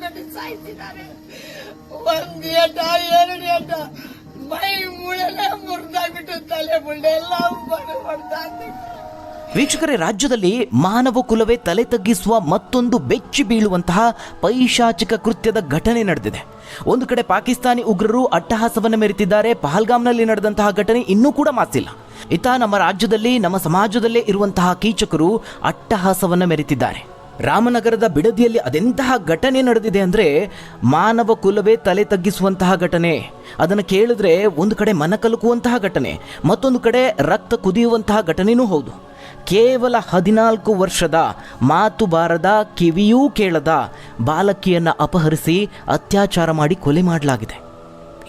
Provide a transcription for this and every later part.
ಮಾಡಿ ಸಾಯಿಸಿದ್ದಾರೆ. ಒಂದು ಏಟ ಎರಡು ಏಟ ಮೈ ಮೂಳೆಲ್ಲ ಮುರಿದಾಗ್ಬಿಟ್ಟು ತಲೆ ಮುಳ್ಳೆ ಎಲ್ಲ ಹೊಡೆದಾಗ್ಬಿಟ್ಟು. ವೀಕ್ಷಕರೇ, ರಾಜ್ಯದಲ್ಲಿ ಮಾನವ ಕುಲವೇ ತಲೆ ತಗ್ಗಿಸುವ ಮತ್ತೊಂದು ಬೆಚ್ಚಿ ಬೀಳುವಂತಹ ಪೈಶಾಚಿಕ ಕೃತ್ಯದ ಘಟನೆ ನಡೆದಿದೆ. ಒಂದು ಕಡೆ ಪಾಕಿಸ್ತಾನಿ ಉಗ್ರರು ಅಟ್ಟಹಾಸವನ್ನು ಮೆರೆತಿದ್ದಾರೆ. ಪಹಲ್ಗಾಮ್ನಲ್ಲಿ ನಡೆದಂತಹ ಘಟನೆ ಇನ್ನೂ ಕೂಡ ಮಾಸಿಲ್ಲ. ಇತ್ತ ನಮ್ಮ ರಾಜ್ಯದಲ್ಲಿ, ನಮ್ಮ ಸಮಾಜದಲ್ಲೇ ಇರುವಂತಹ ಕೀಚಕರು ಅಟ್ಟಹಾಸವನ್ನು ಮೆರೆತಿದ್ದಾರೆ. ರಾಮನಗರದ ಬಿಡದಿಯಲ್ಲಿ ಅದೆಂತಹ ಘಟನೆ ನಡೆದಿದೆ ಅಂದರೆ ಮಾನವ ಕುಲವೇ ತಲೆ ತಗ್ಗಿಸುವಂತಹ ಘಟನೆ. ಅದನ್ನು ಕೇಳಿದ್ರೆ ಒಂದು ಕಡೆ ಮನ ಕಲಕುವಂತಹ ಘಟನೆ, ಮತ್ತೊಂದು ಕಡೆ ರಕ್ತ ಕುದಿಯುವಂತಹ ಘಟನೆಯೂ ಹೌದು. ಕೇವಲ 14 ವರ್ಷದ ಮಾತು ಬಾರದ ಕಿವಿಯೂ ಕೇಳದ ಬಾಲಕಿಯನ್ನು ಅಪಹರಿಸಿ ಅತ್ಯಾಚಾರ ಮಾಡಿ ಕೊಲೆ ಮಾಡಲಾಗಿದೆ.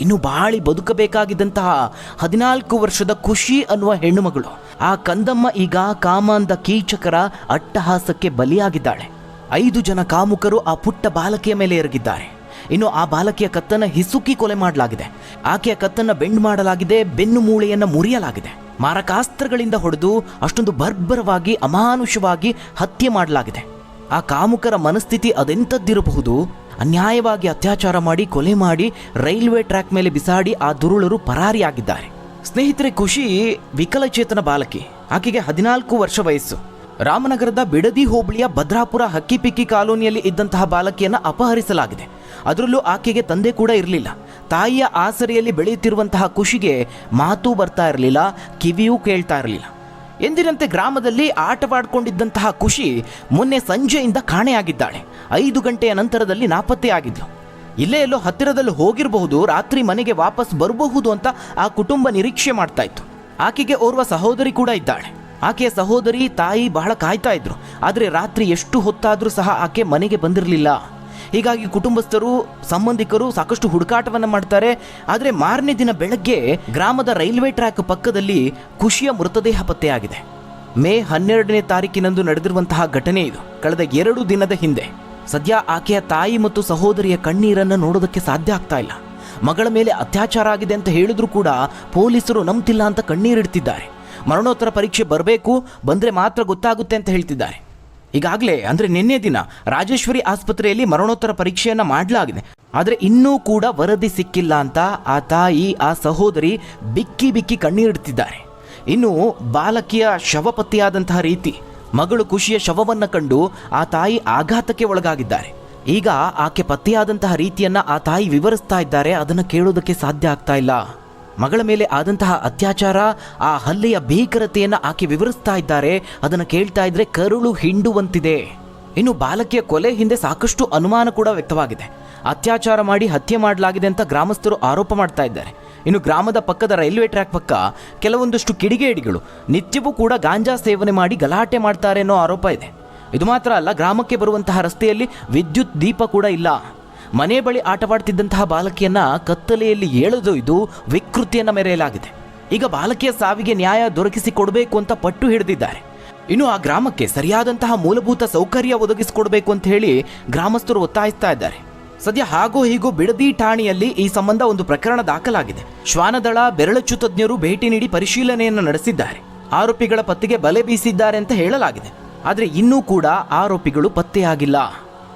ಇನ್ನು ಬಾಳಿ ಬದುಕಬೇಕಾಗಿದ್ದಂತಹ 14 ವರ್ಷದ ಖುಷಿ ಅನ್ನುವ ಹೆಣ್ಣು ಮಗಳು, ಆ ಕಂದಮ್ಮ ಈಗ ಕಾಮಾಂಧ ಕೀಚಕರ ಅಟ್ಟಹಾಸಕ್ಕೆ ಬಲಿಯಾಗಿದ್ದಾಳೆ. 5 ಜನ ಕಾಮುಕರು ಆ ಪುಟ್ಟ ಬಾಲಕಿಯ ಮೇಲೆ ಎರಗಿದ್ದಾರೆ. ಇನ್ನು ಆ ಬಾಲಕಿಯ ಕತ್ತನ್ನು ಹಿಸುಕಿ ಕೊಲೆ ಮಾಡಲಾಗಿದೆ. ಆಕೆಯ ಕತ್ತನ್ನು ಬೆಂಡ್ ಮಾಡಲಾಗಿದೆ, ಬೆನ್ನು ಮೂಳೆಯನ್ನು ಮುರಿಯಲಾಗಿದೆ. ಮಾರಕಾಸ್ತ್ರಗಳಿಂದ ಹೊಡೆದು ಅಷ್ಟೊಂದು ಬರ್ಬರವಾಗಿ ಅಮಾನುಷವಾಗಿ ಹತ್ಯೆ ಮಾಡಲಾಗಿದೆ. ಆ ಕಾಮುಕರ ಮನಸ್ಥಿತಿ ಅದೆಂಥದ್ದಿರಬಹುದು? ಅನ್ಯಾಯವಾಗಿ ಅತ್ಯಾಚಾರ ಮಾಡಿ ಕೊಲೆ ಮಾಡಿ ರೈಲ್ವೆ ಟ್ರ್ಯಾಕ್ ಮೇಲೆ ಬಿಸಾಡಿ ಆ ದುರುಳರು ಪರಾರಿಯಾಗಿದ್ದಾರೆ. ಸ್ನೇಹಿತರೆ, ಖುಷಿ ವಿಕಲಚೇತನ ಬಾಲಕಿ. ಆಕೆಗೆ 14 ವರ್ಷ ವಯಸ್ಸು. ರಾಮನಗರದ ಬಿಡದಿ ಹೋಬಳಿಯ ಭದ್ರಾಪುರ ಹಕ್ಕಿಪಿಕ್ಕಿ ಕಾಲೋನಿಯಲ್ಲಿ ಇದ್ದಂತಹ ಬಾಲಕಿಯನ್ನು ಅಪಹರಿಸಲಾಗಿದೆ. ಅದರಲ್ಲೂ ಆಕೆಗೆ ತಂದೆ ಕೂಡ ಇರಲಿಲ್ಲ. ತಾಯಿಯ ಆಸರೆಯಲ್ಲಿ ಬೆಳೆಯುತ್ತಿರುವಂತಹ ಖುಷಿಗೆ ಮಾತೂ ಬರ್ತಾ ಇರಲಿಲ್ಲ, ಕಿವಿಯೂ ಕೇಳ್ತಾ ಇರಲಿಲ್ಲ. ಎಂದಿನಂತೆ ಗ್ರಾಮದಲ್ಲಿ ಆಟವಾಡಿಕೊಂಡಿದ್ದಂತಹ ಖುಷಿ ಮೊನ್ನೆ ಸಂಜೆಯಿಂದ ಕಾಣೆಯಾಗಿದ್ದಾಳೆ. 5 ಗಂಟೆಯ ನಂತರದಲ್ಲಿ ನಾಪತ್ತೆಯಾಗಿದ್ಲು. ಇಲ್ಲೇ ಎಲ್ಲೋ ಹತ್ತಿರದಲ್ಲಿ ಹೋಗಿರಬಹುದು, ರಾತ್ರಿ ಮನೆಗೆ ವಾಪಸ್ ಬರಬಹುದು ಅಂತ ಆ ಕುಟುಂಬ ನಿರೀಕ್ಷೆ ಮಾಡ್ತಾ ಇತ್ತು. ಆಕೆಗೆ ಓರ್ವ ಸಹೋದರಿ ಕೂಡ ಇದ್ದಾಳೆ. ಆಕೆಯ ಸಹೋದರಿ ತಾಯಿ ಬಹಳ ಕಾಯ್ತಾ ಇದ್ರು. ಆದರೆ ರಾತ್ರಿ ಎಷ್ಟು ಹೊತ್ತಾದರೂ ಸಹ ಆಕೆ ಮನೆಗೆ ಬಂದಿರಲಿಲ್ಲ. ಹೀಗಾಗಿ ಕುಟುಂಬಸ್ಥರು, ಸಂಬಂಧಿಕರು ಸಾಕಷ್ಟು ಹುಡುಕಾಟವನ್ನು ಮಾಡ್ತಾರೆ. ಆದರೆ ಮಾರನೇ ದಿನ ಬೆಳಗ್ಗೆ ಗ್ರಾಮದ ರೈಲ್ವೆ ಟ್ರ್ಯಾಕ್ ಪಕ್ಕದಲ್ಲಿ ಖುಷಿಯ ಮೃತದೇಹ ಪತ್ತೆಯಾಗಿದೆ. ಮೇ 12ನೇ ತಾರೀಕಿನಂದು ನಡೆದಿರುವಂತಹ ಘಟನೆ ಇದು, ಕಳೆದ 2 ದಿನದ ಹಿಂದೆ. ಸದ್ಯ ಆಕೆಯ ತಾಯಿ ಮತ್ತು ಸಹೋದರಿಯ ಕಣ್ಣೀರನ್ನು ನೋಡೋದಕ್ಕೆ ಸಾಧ್ಯ ಆಗ್ತಾ ಇಲ್ಲ. ಮಗಳ ಮೇಲೆ ಅತ್ಯಾಚಾರ ಆಗಿದೆ ಅಂತ ಹೇಳಿದ್ರು ಕೂಡ ಪೊಲೀಸರು ನಂಬ್ತಿಲ್ಲ ಅಂತ ಕಣ್ಣೀರಿಡ್ತಿದ್ದಾರೆ. ಮರಣೋತ್ತರ ಪರೀಕ್ಷೆ ಬರಬೇಕು, ಬಂದರೆ ಮಾತ್ರ ಗೊತ್ತಾಗುತ್ತೆ ಅಂತ ಹೇಳ್ತಿದ್ದಾರೆ. ಈಗಾಗಲೇ ಅಂದರೆ ನಿನ್ನೆ ದಿನ ರಾಜೇಶ್ವರಿ ಆಸ್ಪತ್ರೆಯಲ್ಲಿ ಮರಣೋತ್ತರ ಪರೀಕ್ಷೆಯನ್ನು ಮಾಡಲಾಗಿದೆ. ಆದರೆ ಇನ್ನೂ ಕೂಡ ವರದಿ ಸಿಕ್ಕಿಲ್ಲ ಅಂತ ಆ ತಾಯಿ, ಆ ಸಹೋದರಿ ಬಿಕ್ಕಿ ಬಿಕ್ಕಿ ಕಣ್ಣೀರಿಡ್ತಿದ್ದಾರೆ. ಇನ್ನು ಬಾಲಕಿಯ ಶವ ಪತ್ತೆಯಾದಂತಹ ರೀತಿ, ಮಗಳು ಖುಷಿಯ ಶವವನ್ನು ಕಂಡು ಆ ತಾಯಿ ಆಘಾತಕ್ಕೆ ಒಳಗಾಗಿದ್ದಾರೆ. ಈಗ ಆಕೆ ಪತ್ತೆಯಾದಂತಹ ರೀತಿಯನ್ನು ಆ ತಾಯಿ ವಿವರಿಸ್ತಾ ಇದ್ದಾರೆ. ಅದನ್ನು ಕೇಳೋದಕ್ಕೆ ಸಾಧ್ಯ ಆಗ್ತಾ ಇಲ್ಲ. ಮಗಳ ಮೇಲೆ ಆದಂತಹ ಅತ್ಯಾಚಾರ, ಆ ಹಲ್ಲೆಯ ಭೀಕರತೆಯನ್ನು ಆಕೆ ವಿವರಿಸ್ತಾ ಇದ್ದಾರೆ. ಅದನ್ನು ಕೇಳ್ತಾ ಇದ್ರೆ ಕರುಳು ಹಿಂಡುವಂತಿದೆ. ಇನ್ನು ಬಾಲಕಿಯ ಕೊಲೆ ಹಿಂದೆ ಸಾಕಷ್ಟು ಅನುಮಾನ ಕೂಡ ವ್ಯಕ್ತವಾಗಿದೆ. ಅತ್ಯಾಚಾರ ಮಾಡಿ ಹತ್ಯೆ ಮಾಡಲಾಗಿದೆ ಅಂತ ಗ್ರಾಮಸ್ಥರು ಆರೋಪ ಮಾಡ್ತಾ ಇದ್ದಾರೆ. ಇನ್ನು ಗ್ರಾಮದ ಪಕ್ಕದ ರೈಲ್ವೆ ಟ್ರ್ಯಾಕ್ ಪಕ್ಕ ಕೆಲವೊಂದಷ್ಟು ಕಿಡಿಗೇಡಿಗಳು ನಿತ್ಯವೂ ಕೂಡ ಗಾಂಜಾ ಸೇವನೆ ಮಾಡಿ ಗಲಾಟೆ ಮಾಡ್ತಾರೆ ಅನ್ನೋ ಆರೋಪ ಇದೆ. ಇದು ಮಾತ್ರ ಅಲ್ಲ, ಗ್ರಾಮಕ್ಕೆ ಬರುವಂತಹ ರಸ್ತೆಯಲ್ಲಿ ವಿದ್ಯುತ್ ದೀಪ ಕೂಡ ಇಲ್ಲ. ಮನೆ ಬಳಿ ಆಟವಾಡ್ತಿದ್ದಂತಹ ಬಾಲಕಿಯನ್ನ ಕತ್ತಲೆಯಲ್ಲಿ ಎಳೆದೊಯ್ದು ವಿಕೃತಿಯನ್ನು ಮೆರೆಯಲಾಗಿದೆ. ಈಗ ಬಾಲಕಿಯ ಸಾವಿಗೆ ನ್ಯಾಯ ದೊರಕಿಸಿ ಕೊಡಬೇಕು ಅಂತ ಪಟ್ಟು ಹಿಡಿದಿದ್ದಾರೆ. ಇನ್ನು ಆ ಗ್ರಾಮಕ್ಕೆ ಸರಿಯಾದಂತಹ ಮೂಲಭೂತ ಸೌಕರ್ಯ ಒದಗಿಸಿಕೊಡಬೇಕು ಅಂತ ಹೇಳಿ ಗ್ರಾಮಸ್ಥರು ಒತ್ತಾಯಿಸ್ತಾ ಇದ್ದಾರೆ. ಸದ್ಯ ಹಾಗೋ ಹೀಗೋ ಬಿಡದಿ ಠಾಣೆಯಲ್ಲಿ ಈ ಸಂಬಂಧ ಒಂದು ಪ್ರಕರಣ ದಾಖಲಾಗಿದೆ. ಶ್ವಾನದಳ ಬೆರಳಚ್ಚು ತಜ್ಞರು ಭೇಟಿ ನೀಡಿ ಪರಿಶೀಲನೆಯನ್ನು ನಡೆಸಿದ್ದಾರೆ. ಆರೋಪಿಗಳ ಪತ್ತೆಗೆ ಬಲೆ ಬೀಸಿದ್ದಾರೆ ಅಂತ ಹೇಳಲಾಗಿದೆ. ಆದರೆ ಇನ್ನೂ ಕೂಡ ಆರೋಪಿಗಳು ಪತ್ತೆಯಾಗಿಲ್ಲ.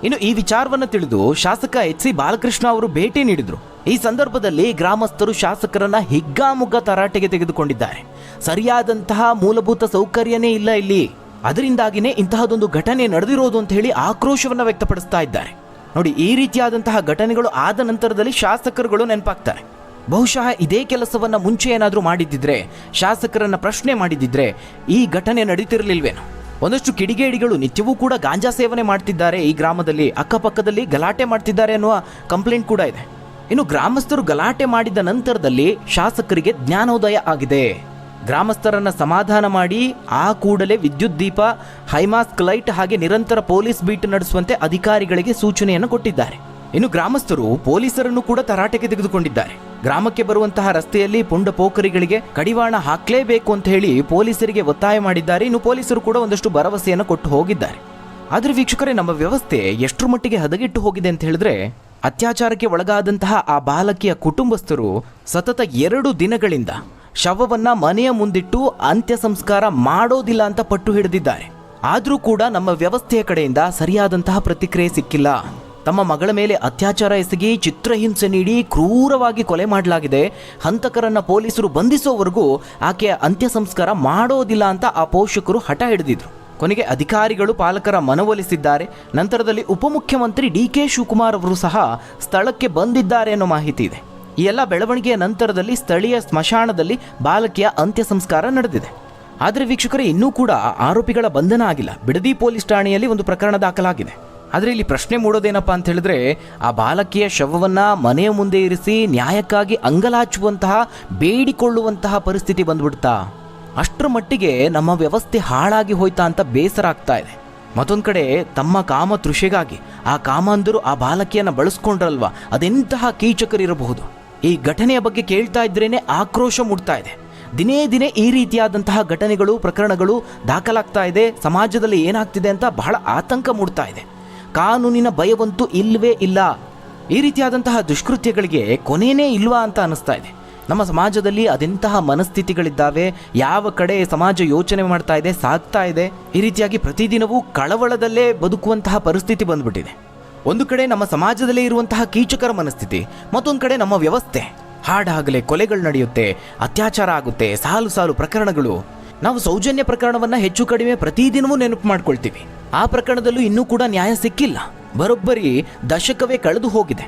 ಇನ್ನು ಈ ವಿಚಾರವನ್ನು ತಿಳಿದು ಶಾಸಕ ಎಚ್.ಸಿ. ಬಾಲಕೃಷ್ಣ ಅವರು ಭೇಟಿ ನೀಡಿದ್ರು. ಈ ಸಂದರ್ಭದಲ್ಲಿ ಗ್ರಾಮಸ್ಥರು ಶಾಸಕರನ್ನ ಹಿಗ್ಗಾಮುಗ್ಗ ತರಾಟೆಗೆ ತೆಗೆದುಕೊಂಡಿದ್ದಾರೆ. ಸರಿಯಾದಂತಹ ಮೂಲಭೂತ ಸೌಕರ್ಯನೇ ಇಲ್ಲ ಇಲ್ಲಿ, ಅದರಿಂದಾಗಿನೇ ಇಂತಹದೊಂದು ಘಟನೆ ನಡೆದಿರೋದು ಅಂತ ಹೇಳಿ ಆಕ್ರೋಶವನ್ನು ವ್ಯಕ್ತಪಡಿಸ್ತಾ ಇದ್ದಾರೆ. ನೋಡಿ, ಈ ರೀತಿಯಾದಂತಹ ಘಟನೆಗಳು ಆದ ನಂತರದಲ್ಲಿ ಶಾಸಕರುಗಳು ನೆನಪಾಗ್ತಾರೆ. ಬಹುಶಃ ಇದೇ ಕೆಲಸವನ್ನ ಮುಂಚೆ ಏನಾದರೂ ಮಾಡಿದ್ದಿದ್ರೆ, ಶಾಸಕರನ್ನ ಪ್ರಶ್ನೆ ಮಾಡಿದ್ದಿದ್ರೆ ಈ ಘಟನೆ ನಡೀತಿರ್ಲಿಲ್ವೇನೋ. ಒಂದಷ್ಟು ಕಿಡಿಗೇಡಿಗಳು ನಿತ್ಯವೂ ಕೂಡ ಗಾಂಜಾ ಸೇವನೆ ಮಾಡ್ತಿದ್ದಾರೆ, ಈ ಗ್ರಾಮದಲ್ಲಿ ಅಕ್ಕಪಕ್ಕದಲ್ಲಿ ಗಲಾಟೆ ಮಾಡ್ತಿದ್ದಾರೆ ಅನ್ನುವ ಕಂಪ್ಲೇಂಟ್ ಕೂಡ ಇದೆ. ಇನ್ನು ಗ್ರಾಮಸ್ಥರು ಗಲಾಟೆ ಮಾಡಿದ ನಂತರದಲ್ಲಿ ಶಾಸಕರಿಗೆ ಜ್ಞಾನೋದಯ ಆಗಿದೆ. ಗ್ರಾಮಸ್ಥರನ್ನ ಸಮಾಧಾನ ಮಾಡಿ ಆ ಕೂಡಲೇ ವಿದ್ಯುತ್ ದೀಪ, ಹೈಮಾಸ್ಕ್ ಲೈಟ್ ಹಾಗೆ ನಿರಂತರ ಪೊಲೀಸ್ ಬೀಟ್ ನಡೆಸುವಂತೆ ಅಧಿಕಾರಿಗಳಿಗೆ ಸೂಚನೆಯನ್ನು ಕೊಟ್ಟಿದ್ದಾರೆ. ಇನ್ನು ಗ್ರಾಮಸ್ಥರು ಪೊಲೀಸರನ್ನು ಕೂಡ ತರಾಟೆಗೆ ತೆಗೆದುಕೊಂಡಿದ್ದಾರೆ. ಗ್ರಾಮಕ್ಕೆ ಬರುವಂತಹ ರಸ್ತೆಯಲ್ಲಿ ಪುಂಡ ಪೋಖರಿಗಳಿಗೆ ಕಡಿವಾಣ ಹಾಕಲೇಬೇಕು ಅಂತ ಹೇಳಿ ಪೊಲೀಸರಿಗೆ ಒತ್ತಾಯ ಮಾಡಿದ್ದಾರೆ. ಇನ್ನು ಪೊಲೀಸರು ಕೂಡ ಒಂದಷ್ಟು ಭರವಸೆಯನ್ನು ಕೊಟ್ಟು ಹೋಗಿದ್ದಾರೆ. ಆದರೆ ವೀಕ್ಷಕರೇ, ನಮ್ಮ ವ್ಯವಸ್ಥೆ ಎಷ್ಟರ ಮಟ್ಟಿಗೆ ಹದಗೆಟ್ಟು ಹೋಗಿದೆ ಅಂತ ಹೇಳಿದ್ರೆ, ಅತ್ಯಾಚಾರಕ್ಕೆ ಒಳಗಾದಂತಹ ಆ ಬಾಲಕಿಯ ಕುಟುಂಬಸ್ಥರು ಸತತ 2 ದಿನಗಳಿಂದ ಶವವನ್ನ ಮನೆಯ ಮುಂದಿಟ್ಟು ಅಂತ್ಯ ಸಂಸ್ಕಾರ ಮಾಡೋದಿಲ್ಲ ಅಂತ ಪಟ್ಟು ಹಿಡಿದಿದ್ದಾರೆ. ಆದರೂ ಕೂಡ ನಮ್ಮ ವ್ಯವಸ್ಥೆಯ ಕಡೆಯಿಂದ ಸರಿಯಾದಂತಹ ಪ್ರತಿಕ್ರಿಯೆ ಸಿಕ್ಕಿಲ್ಲ. ತಮ್ಮ ಮಗಳ ಮೇಲೆ ಅತ್ಯಾಚಾರ ಎಸಗಿ ಚಿತ್ರಹಿಂಸೆ ನೀಡಿ ಕ್ರೂರವಾಗಿ ಕೊಲೆ ಮಾಡಲಾಗಿದೆ. ಹಂತಕರನ್ನ ಪೊಲೀಸರು ಬಂಧಿಸೋವರೆಗೂ ಆಕೆಯ ಅಂತ್ಯ ಸಂಸ್ಕಾರ ಮಾಡೋದಿಲ್ಲ ಅಂತ ಆ ಪೋಷಕರು ಹಠ ಹಿಡಿದಿದ್ರು. ಕೊನೆಗೆ ಅಧಿಕಾರಿಗಳು ಪಾಲಕರ ಮನವೊಲಿಸಿದ್ದಾರೆ. ನಂತರದಲ್ಲಿ ಉಪಮುಖ್ಯಮಂತ್ರಿ DK ಶಿವಕುಮಾರ್ ಅವರು ಸಹ ಸ್ಥಳಕ್ಕೆ ಬಂದಿದ್ದಾರೆ ಅನ್ನೋ ಮಾಹಿತಿ ಇದೆ. ಈ ಎಲ್ಲ ಬೆಳವಣಿಗೆಯ ನಂತರದಲ್ಲಿ ಸ್ಥಳೀಯ ಸ್ಮಶಾನದಲ್ಲಿ ಬಾಲಕಿಯ ಅಂತ್ಯ ಸಂಸ್ಕಾರ ನಡೆದಿದೆ. ಆದರೆ ವೀಕ್ಷಕರೇ, ಇನ್ನೂ ಕೂಡ ಆರೋಪಿಗಳ ಬಂಧನ ಆಗಿಲ್ಲ. ಬಿಡದಿ ಪೊಲೀಸ್ ಠಾಣೆಯಲ್ಲಿ ಒಂದು ಪ್ರಕರಣ ದಾಖಲಾಗಿದೆ. ಆದರೆ ಇಲ್ಲಿ ಪ್ರಶ್ನೆ ಮೂಡೋದೇನಪ್ಪ ಅಂತ ಹೇಳಿದ್ರೆ, ಆ ಬಾಲಕಿಯ ಶವವನ್ನ ಮನೆಯ ಮುಂದೆ ಇರಿಸಿ ನ್ಯಾಯಕ್ಕಾಗಿ ಅಂಗಲಾಚುವಂತಹ ಬೇಡಿಕೊಳ್ಳುವಂತಹ ಪರಿಸ್ಥಿತಿ ಬಂದ್ಬಿಡ್ತಾ? ಅಷ್ಟರ ಮಟ್ಟಿಗೆ ನಮ್ಮ ವ್ಯವಸ್ಥೆ ಹಾಳಾಗಿ ಹೋಯ್ತಾ ಅಂತ ಬೇಸರ ಆಗ್ತಾ ಇದೆ. ಮತ್ತೊಂದು ಕಡೆ ತಮ್ಮ ಕಾಮ ತೃಷೆಗಾಗಿ ಆ ಕಾಮಾಂಧರು ಆ ಬಾಲಕಿಯನ್ನು ಬಳಸ್ಕೊಂಡ್ರಲ್ವಾ, ಅದೆಂತಹ ಕೀಚಕರಿರಬಹುದು. ಈ ಘಟನೆಯ ಬಗ್ಗೆ ಕೇಳ್ತಾ ಇದ್ರೇನೆ ಆಕ್ರೋಶ ಮೂಡ್ತಾ ಇದೆ. ದಿನೇ ದಿನೇ ಈ ರೀತಿಯಾದಂತಹ ಘಟನೆಗಳು, ಪ್ರಕರಣಗಳು ದಾಖಲಾಗ್ತಾ ಇದೆ. ಸಮಾಜದಲ್ಲಿ ಏನಾಗ್ತಿದೆ ಅಂತ ಬಹಳ ಆತಂಕ ಮೂಡ್ತಾ ಇದೆ. ಕಾನೂನಿನ ಭಯವಂತೂ ಇಲ್ಲವೇ ಇಲ್ಲ. ಈ ರೀತಿಯಾದಂತಹ ದುಷ್ಕೃತ್ಯಗಳಿಗೆ ಕೊನೆಯೇ ಇಲ್ವಾ ಅಂತ ಅನಿಸ್ತಾ ಇದೆ. ನಮ್ಮ ಸಮಾಜದಲ್ಲಿ ಅದೆಂತಹ ಮನಸ್ಥಿತಿಗಳಿದ್ದಾವೆ, ಯಾವ ಕಡೆ ಸಮಾಜ ಯೋಚನೆ ಮಾಡ್ತಾ ಇದೆ, ಸಾಗ್ತಾ ಇದೆ. ಈ ರೀತಿಯಾಗಿ ಪ್ರತಿದಿನವೂ ಕಳವಳದಲ್ಲೇ ಬದುಕುವಂತಹ ಪರಿಸ್ಥಿತಿ ಬಂದ್ಬಿಟ್ಟಿದೆ. ಒಂದು ಕಡೆ ನಮ್ಮ ಸಮಾಜದಲ್ಲೇ ಇರುವಂತಹ ಕೀಚಕರ ಮನಸ್ಥಿತಿ, ಮತ್ತೊಂದು ಕಡೆ ನಮ್ಮ ವ್ಯವಸ್ಥೆ. ಹಾಡಾಗಲೇ ಕೊಲೆಗಳು ನಡೆಯುತ್ತೆ, ಅತ್ಯಾಚಾರ ಆಗುತ್ತೆ, ಸಾಲು ಸಾಲು ಪ್ರಕರಣಗಳು. ನಾವು ಸೌಜನ್ಯ ಪ್ರಕರಣವನ್ನು ಹೆಚ್ಚು ಕಡಿಮೆ ಪ್ರತಿದಿನವೂ ನೆನಪು ಮಾಡ್ಕೊಳ್ತೀವಿ. ಆ ಪ್ರಕರಣದಲ್ಲೂ ಇನ್ನೂ ಕೂಡ ನ್ಯಾಯ ಸಿಕ್ಕಿಲ್ಲ. ಬರೋಬ್ಬರಿ ದಶಕವೇ ಕಳೆದು ಹೋಗಿದೆ.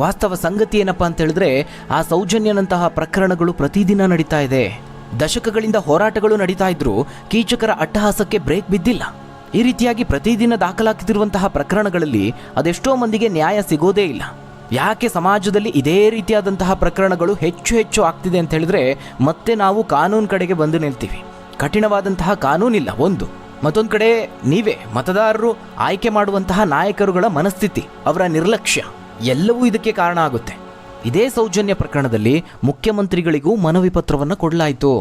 ವಾಸ್ತವ ಸಂಗತಿ ಏನಪ್ಪಾ ಅಂತ ಹೇಳಿದ್ರೆ, ಆ ಸೌಜನ್ಯನಂತಹ ಪ್ರಕರಣಗಳು ಪ್ರತಿದಿನ ನಡೀತಾ ಇದೆ. ದಶಕಗಳಿಂದ ಹೋರಾಟಗಳು ನಡೀತಾ ಇದ್ರು, ಕೀಚಕರ ಅಟ್ಟಹಾಸಕ್ಕೆ ಬ್ರೇಕ್ ಬಿದ್ದಿಲ್ಲ. ಈ ರೀತಿಯಾಗಿ ಪ್ರತಿದಿನ ದಾಖಲಾಗ್ತಿರುವಂತಹ ಪ್ರಕರಣಗಳಲ್ಲಿ ಅದೆಷ್ಟೋ ಮಂದಿಗೆ ನ್ಯಾಯ ಸಿಗೋದೇ ಇಲ್ಲ. ಯಾಕೆ ಸಮಾಜದಲ್ಲಿ ಇದೇ ರೀತಿಯಾದಂತಹ ಪ್ರಕರಣಗಳು ಹೆಚ್ಚು ಹೆಚ್ಚು ಆಗ್ತಿದೆ ಅಂತ ಹೇಳಿದ್ರೆ, ಮತ್ತೆ ನಾವು ಕಾನೂನು ಕಡೆಗೆ ಬಂದು ನಿಲ್ತೀವಿ. ಕಠಿಣವಾದಂತಹ ಕಾನೂನಿಲ್ಲ ಒಂದು. ಮತ್ತೊಂದು ಕಡೆ ನೀವೇ ಮತದಾರರು ಆಯ್ಕೆ ಮಾಡುವಂತಹ ನಾಯಕರುಗಳ ಮನಸ್ಥಿತಿ, ಅವರ ನಿರ್ಲಕ್ಷ್ಯ ಎಲ್ಲವೂ ಇದಕ್ಕೆ ಕಾರಣ ಆಗುತ್ತೆ. ಇದೇ ಸೌಜನ್ಯ ಪ್ರಕರಣದಲ್ಲಿ ಮುಖ್ಯಮಂತ್ರಿಗಳಿಗೂ ಮನವಿ ಪತ್ರವನ್ನು ಕೊಡಲಾಯಿತು.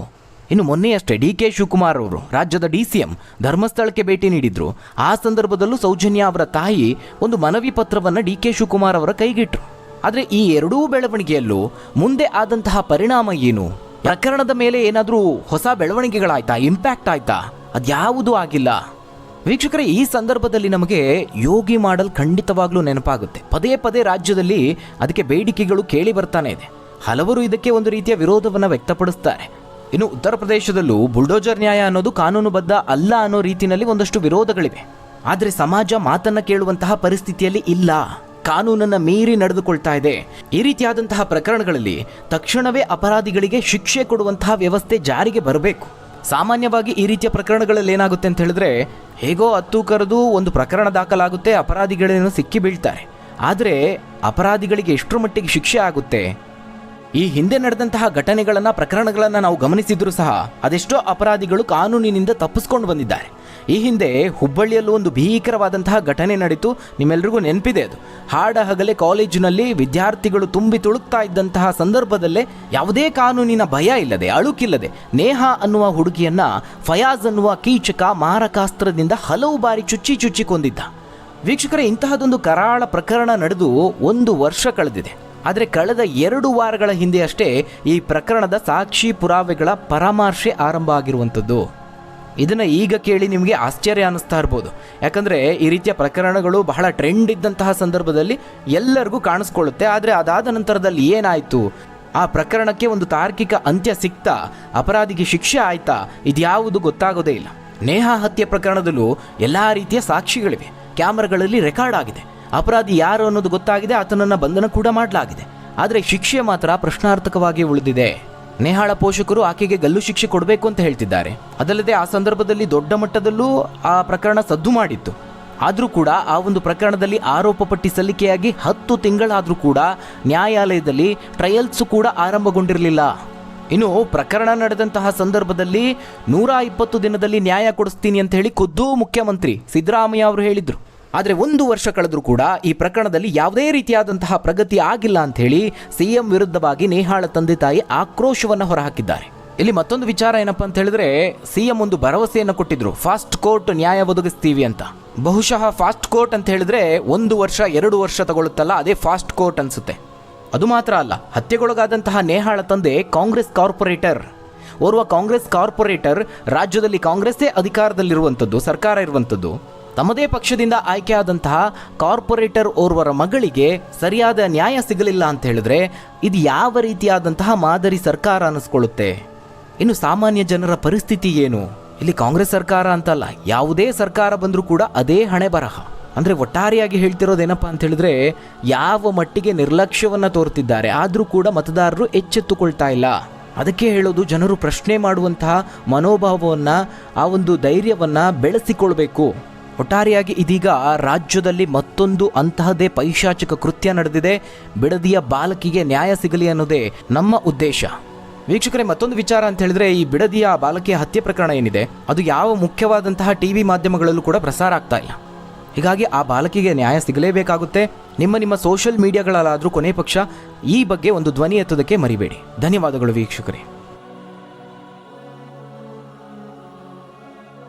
ಇನ್ನು ಮೊನ್ನೆಯಷ್ಟೇ DK ಶಿವಕುಮಾರ್ ಅವರು ರಾಜ್ಯದ DCM ಧರ್ಮಸ್ಥಳಕ್ಕೆ ಭೇಟಿ ನೀಡಿದ್ರು. ಆ ಸಂದರ್ಭದಲ್ಲೂ ಸೌಜನ್ಯ ಅವರ ತಾಯಿ ಒಂದು ಮನವಿ ಪತ್ರವನ್ನು DK ಶಿವಕುಮಾರ್ ಅವರ ಕೈಗಿಟ್ರು. ಆದರೆ ಈ ಎರಡೂ ಬೆಳವಣಿಗೆಯಲ್ಲೂ ಮುಂದೆ ಆದಂತಹ ಪರಿಣಾಮ ಏನು? ಪ್ರಕರಣದ ಮೇಲೆ ಏನಾದರೂ ಹೊಸ ಬೆಳವಣಿಗೆಗಳಾಯ್ತಾ, ಇಂಪ್ಯಾಕ್ಟ್ ಆಯ್ತಾ? ಅದ್ಯಾವುದೂ ಆಗಿಲ್ಲ. ವೀಕ್ಷಕರೇ, ಈ ಸಂದರ್ಭದಲ್ಲಿ ನಮಗೆ ಯೋಗಿ ಮಾಡೆಲ್ ಖಂಡಿತವಾಗ್ಲೂ ನೆನಪಾಗುತ್ತೆ. ಪದೇ ಪದೇ ರಾಜ್ಯದಲ್ಲಿ ಅದಕ್ಕೆ ಬೇಡಿಕೆಗಳು ಕೇಳಿ ಬರ್ತಾನೆ ಇದೆ. ಹಲವರು ಇದಕ್ಕೆ ಒಂದು ರೀತಿಯ ವಿರೋಧವನ್ನು ವ್ಯಕ್ತಪಡಿಸ್ತಾರೆ. ಇನ್ನು ಉತ್ತರ ಪ್ರದೇಶದಲ್ಲೂ ಬುಲ್ಡೋಜರ್ ನ್ಯಾಯ ಅನ್ನೋದು ಕಾನೂನುಬದ್ಧ ಅಲ್ಲ ಅನ್ನೋ ರೀತಿಯಲ್ಲಿ ಒಂದಷ್ಟು ವಿರೋಧಗಳಿವೆ. ಆದರೆ ಸಮಾಜ ಮಾತನ್ನ ಕೇಳುವಂತಹ ಪರಿಸ್ಥಿತಿಯಲ್ಲಿ ಇಲ್ಲ. ಕಾನೂನನ್ನು ಮೀರಿ ನಡೆದುಕೊಳ್ತಾ ಇದೆ. ಈ ರೀತಿಯಾದಂತಹ ಪ್ರಕರಣಗಳಲ್ಲಿ ತಕ್ಷಣವೇ ಅಪರಾಧಿಗಳಿಗೆ ಶಿಕ್ಷೆ ಕೊಡುವಂತಹ ವ್ಯವಸ್ಥೆ ಜಾರಿಗೆ ಬರಬೇಕು. ಸಾಮಾನ್ಯವಾಗಿ ಈ ರೀತಿಯ ಪ್ರಕರಣಗಳಲ್ಲಿ ಏನಾಗುತ್ತೆ ಅಂತ ಹೇಳಿದ್ರೆ, ಹೇಗೋ ಹತ್ತು ಕರೆದು ಒಂದು ಪ್ರಕರಣ ದಾಖಲಾಗುತ್ತೆ, ಅಪರಾಧಿಗಳೇನು ಸಿಕ್ಕಿ ಬೀಳ್ತಾರೆ. ಆದರೆ ಅಪರಾಧಿಗಳಿಗೆ ಎಷ್ಟರ ಮಟ್ಟಿಗೆ ಶಿಕ್ಷೆ ಆಗುತ್ತೆ? ಈ ಹಿಂದೆ ನಡೆದಂತಹ ಘಟನೆಗಳನ್ನು, ಪ್ರಕರಣಗಳನ್ನು ನಾವು ಗಮನಿಸಿದ್ರು ಸಹ ಅದೆಷ್ಟೋ ಅಪರಾಧಿಗಳು ಕಾನೂನಿನಿಂದ ತಪ್ಪಿಸ್ಕೊಂಡು ಬಂದಿದ್ದಾರೆ. ಈ ಹಿಂದೆ ಹುಬ್ಬಳ್ಳಿಯಲ್ಲೂ ಒಂದು ಭೀಕರವಾದಂತಹ ಘಟನೆ ನಡೀತು, ನಿಮ್ಮೆಲ್ರಿಗೂ ನೆನಪಿದೆ ಅದು. ಹಾಡ ಹಗಲೇ ಕಾಲೇಜಿನಲ್ಲಿ ವಿದ್ಯಾರ್ಥಿಗಳು ತುಂಬಿ ತುಳುಕ್ತಾ ಇದ್ದಂತಹ ಸಂದರ್ಭದಲ್ಲೇ ಯಾವುದೇ ಕಾನೂನಿನ ಭಯ ಇಲ್ಲದೆ, ಅಳುಕಿಲ್ಲದೆ ನೇಹಾ ಅನ್ನುವ ಹುಡುಗಿಯನ್ನ ಫಯಾಜ್ ಅನ್ನುವ ಕೀಚಕ ಮಾರಕಾಸ್ತ್ರದಿಂದ ಹಲವು ಬಾರಿ ಚುಚ್ಚಿ ಕೊಂದಿದ್ದ. ವೀಕ್ಷಕರೇ, ಇಂತಹದೊಂದು ಕರಾಳ ಪ್ರಕರಣ ನಡೆದು 1 ವರ್ಷ ಕಳೆದಿದೆ. ಆದರೆ ಕಳೆದ 2 ವಾರಗಳ ಹಿಂದೆ ಅಷ್ಟೇ ಈ ಪ್ರಕರಣದ ಸಾಕ್ಷಿ ಪುರಾವೆಗಳ ಪರಾಮರ್ಶೆ ಆರಂಭ ಆಗಿರುವಂಥದ್ದು. ಇದನ್ನು ಈಗ ಕೇಳಿ ನಿಮಗೆ ಆಶ್ಚರ್ಯ ಅನ್ನಿಸ್ತಾ ಇರ್ಬೋದು. ಯಾಕಂದರೆ ಈ ರೀತಿಯ ಪ್ರಕರಣಗಳು ಬಹಳ ಟ್ರೆಂಡ್ ಇದ್ದಂತಹ ಸಂದರ್ಭದಲ್ಲಿ ಎಲ್ಲರಿಗೂ ಕಾಣಿಸ್ಕೊಳ್ಳುತ್ತೆ. ಆದರೆ ಅದಾದ ನಂತರದಲ್ಲಿ ಏನಾಯಿತು, ಆ ಪ್ರಕರಣಕ್ಕೆ ಒಂದು ತಾರ್ಕಿಕ ಅಂತ್ಯ ಸಿಕ್ತಾ, ಅಪರಾಧಿಗೆ ಶಿಕ್ಷೆ ಆಯ್ತಾ, ಇದ್ಯಾವುದು ಗೊತ್ತಾಗೋದೇ ಇಲ್ಲ. ನೇಹಾ ಹತ್ಯೆ ಪ್ರಕರಣದಲ್ಲೂ ಎಲ್ಲ ರೀತಿಯ ಸಾಕ್ಷಿಗಳಿವೆ, ಕ್ಯಾಮ್ರಾಗಳಲ್ಲಿ ರೆಕಾರ್ಡ್ ಆಗಿದೆ, ಅಪರಾಧಿ ಯಾರು ಅನ್ನೋದು ಗೊತ್ತಾಗಿದೆ, ಆತನನ್ನು ಬಂಧನ ಕೂಡ ಮಾಡಲಾಗಿದೆ. ಆದರೆ ಶಿಕ್ಷೆ ಮಾತ್ರ ಪ್ರಶ್ನಾರ್ಥಕವಾಗಿ ಉಳಿದಿದೆ. ನೇಹಾಳ ಪೋಷಕರು ಆಕೆಗೆ ಗಲ್ಲು ಶಿಕ್ಷೆ ಕೊಡಬೇಕು ಅಂತ ಹೇಳ್ತಿದ್ದಾರೆ. ಅದಲ್ಲದೆ ಆ ಸಂದರ್ಭದಲ್ಲಿ ದೊಡ್ಡ ಮಟ್ಟದಲ್ಲೂ ಆ ಪ್ರಕರಣ ಸದ್ದು ಮಾಡಿತ್ತು. ಆದರೂ ಕೂಡ ಆ ಒಂದು ಪ್ರಕರಣದಲ್ಲಿ ಆರೋಪ ಪಟ್ಟಿ ಸಲ್ಲಿಕೆಯಾಗಿ 10 ತಿಂಗಳಾದರೂ ಕೂಡ ನ್ಯಾಯಾಲಯದಲ್ಲಿ ಟ್ರಯಲ್ಸ್ ಕೂಡ ಆರಂಭಗೊಂಡಿರಲಿಲ್ಲ. ಇನ್ನು ಪ್ರಕರಣ ನಡೆದಂತಹ ಸಂದರ್ಭದಲ್ಲಿ 120 ದಿನದಲ್ಲಿ ನ್ಯಾಯ ಕೊಡಿಸ್ತೀನಿ ಅಂತ ಹೇಳಿ ಖುದ್ದು ಮುಖ್ಯಮಂತ್ರಿ ಸಿದ್ದರಾಮಯ್ಯ ಅವರು ಹೇಳಿದ್ರು. ಆದರೆ 1 ವರ್ಷ ಕಳೆದರೂ ಕೂಡ ಈ ಪ್ರಕರಣದಲ್ಲಿ ಯಾವುದೇ ರೀತಿಯಾದಂತಹ ಪ್ರಗತಿ ಆಗಿಲ್ಲ ಅಂತ ಹೇಳಿ CM ವಿರುದ್ಧವಾಗಿ ನೇಹಾಳ ತಂದೆ ತಾಯಿ ಆಕ್ರೋಶವನ್ನು ಹೊರಹಾಕಿದ್ದಾರೆ. ಇಲ್ಲಿ ಮತ್ತೊಂದು ವಿಚಾರ ಏನಪ್ಪಾ ಅಂತ ಹೇಳಿದ್ರೆ, CM ಒಂದು ಭರವಸೆಯನ್ನು ಕೊಟ್ಟಿದ್ರು, ಫಾಸ್ಟ್ ಕೋರ್ಟ್ ನ್ಯಾಯ ಒದಗಿಸ್ತೀವಿ ಅಂತ. ಬಹುಶಃ ಫಾಸ್ಟ್ ಕೋರ್ಟ್ ಅಂತ ಹೇಳಿದ್ರೆ 1 ವರ್ಷ 2 ವರ್ಷ ತಗೊಳ್ಳುತ್ತಲ್ಲ, ಅದೇ ಫಾಸ್ಟ್ ಕೋರ್ಟ್ ಅನ್ಸುತ್ತೆ. ಅದು ಮಾತ್ರ ಅಲ್ಲ, ಹತ್ಯೆಗೊಳಗಾದಂತಹ ನೇಹಾಳ ತಂದೆ ಕಾಂಗ್ರೆಸ್ ಕಾರ್ಪೊರೇಟರ್. ಓರ್ವ ಕಾಂಗ್ರೆಸ್ ಕಾರ್ಪೊರೇಟರ್, ರಾಜ್ಯದಲ್ಲಿ ಕಾಂಗ್ರೆಸ್ಸೇ ಅಧಿಕಾರದಲ್ಲಿರುವಂಥದ್ದು, ಸರ್ಕಾರ ಇರುವಂಥದ್ದು. ತಮ್ಮದೇ ಪಕ್ಷದಿಂದ ಆಯ್ಕೆಯಾದಂತಹ ಕಾರ್ಪೊರೇಟರ್ ಓರ್ವರ ಮಗಳಿಗೆ ಸರಿಯಾದ ನ್ಯಾಯ ಸಿಗಲಿಲ್ಲ ಅಂತ ಹೇಳಿದ್ರೆ ಇದು ಯಾವ ರೀತಿಯಾದಂತಹ ಮಾದರಿ ಸರ್ಕಾರ ಅನ್ನಿಸ್ಕೊಳ್ಳುತ್ತೆ? ಇನ್ನು ಸಾಮಾನ್ಯ ಜನರ ಪರಿಸ್ಥಿತಿ ಏನು? ಇಲ್ಲಿ ಕಾಂಗ್ರೆಸ್ ಸರ್ಕಾರ ಅಂತಲ್ಲ, ಯಾವುದೇ ಸರ್ಕಾರ ಬಂದರೂ ಕೂಡ ಅದೇ ಹಣೆ ಬರಹ. ಅಂದರೆ ಒಟ್ಟಾರೆಯಾಗಿ ಹೇಳ್ತಿರೋದೇನಪ್ಪ ಅಂತ ಹೇಳಿದ್ರೆ, ಯಾವ ಮಟ್ಟಿಗೆ ನಿರ್ಲಕ್ಷ್ಯವನ್ನು ತೋರ್ತಿದ್ದಾರೆ, ಆದರೂ ಕೂಡ ಮತದಾರರು ಎಚ್ಚೆತ್ತುಕೊಳ್ತಾ ಇಲ್ಲ. ಅದಕ್ಕೆ ಹೇಳೋದು, ಜನರು ಪ್ರಶ್ನೆ ಮಾಡುವಂತಹ ಮನೋಭಾವವನ್ನು, ಆ ಒಂದು ಧೈರ್ಯವನ್ನು ಬೆಳೆಸಿಕೊಳ್ಬೇಕು. ಒಟ್ಟಾರೆಯಾಗಿ ಇದೀಗ ರಾಜ್ಯದಲ್ಲಿ ಮತ್ತೊಂದು ಅಂತಹದೇ ಪೈಶಾಚಿಕ ಕೃತ್ಯ ನಡೆದಿದೆ. ಬಿಡದಿಯ ಬಾಲಕಿಗೆ ನ್ಯಾಯ ಸಿಗಲಿ ಅನ್ನೋದೇ ನಮ್ಮ ಉದ್ದೇಶ. ವೀಕ್ಷಕರೇ, ಮತ್ತೊಂದು ವಿಚಾರ ಅಂತ ಹೇಳಿದ್ರೆ, ಈ ಬಿಡದಿಯ ಬಾಲಕಿಯ ಹತ್ಯೆ ಪ್ರಕರಣ ಏನಿದೆ ಅದು ಯಾವ ಮುಖ್ಯವಾದಂತಹ ಟಿವಿ ಮಾಧ್ಯಮಗಳಲ್ಲೂ ಕೂಡ ಪ್ರಸಾರ ಆಗ್ತಾ ಇಲ್ಲ. ಹೀಗಾಗಿ ಆ ಬಾಲಕಿಗೆ ನ್ಯಾಯ ಸಿಗಲೇಬೇಕಾಗುತ್ತೆ. ನಿಮ್ಮ ಸೋಷಿಯಲ್ ಮೀಡಿಯಾಗಳಲ್ಲಾದರೂ ಕೊನೆ ಪಕ್ಷ ಈ ಬಗ್ಗೆ ಒಂದು ಧ್ವನಿ ಎತ್ತೋದಕ್ಕೆ ಮರಿಬೇಡಿ. ಧನ್ಯವಾದಗಳು ವೀಕ್ಷಕರೇ.